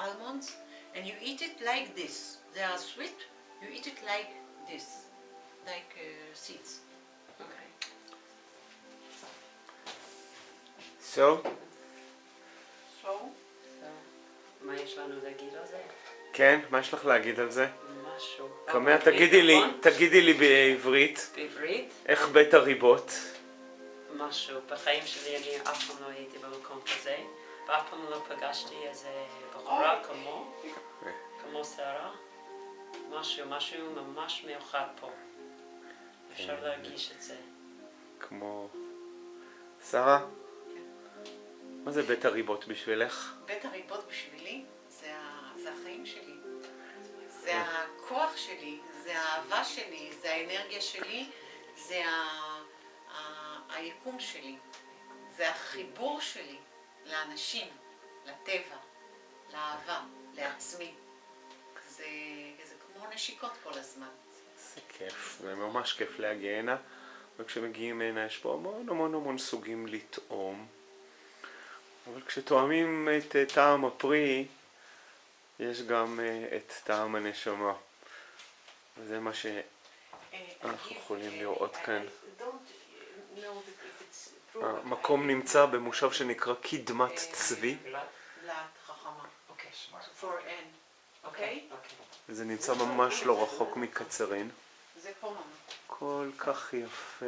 almonds, and you eat it like this. They are sweet. You eat it like this, like seeds. Okay. So, So, מה יש לנו להגיד על זה? כן, מה יש לך להגיד על זה? משהו. קמע, נכון? תגידי לי בעברית, בעברית? איך בית הריבות? משהו. בחיים שלי אני אף פעם לא הייתי במקום כזה, ואף פעם לא פגשתי איזה בחורה כמו שרה. משהו ממש מיוחד פה. אפשר להרגיש את זה. כמו... שרה? מה זה בית הריבות בשבילך? בית הריבות בשבילי זה החיים שלי. זה הכוח שלי, זה האהבה שלי, זה האנרגיה שלי, זה היקום שלי. זה החיבור שלי לאנשים, לטבע, לאהבה, לעצמי. זה כמו נשיקות כל הזמן. זה כיף, זה ממש כיף להגיע הנה. וכשמגיעים הנה יש פה המון סוגים לטעום. אבל כשטועמים את טעם הפרי, יש גם את טעם הנשמה. וזה מה שאנחנו יכולים לראות כאן. המקום נמצא במושב שנקרא קדמת צבי. זה נמצא ממש לא רחוק מקצרין. זה פה ממש. כל כך יפה.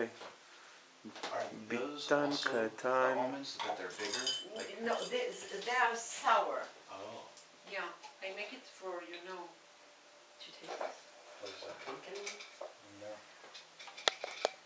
ביטן קטן. No, they are sour. Oh. Yeah, I make it for, Did you take this? What is that? Pumpkin?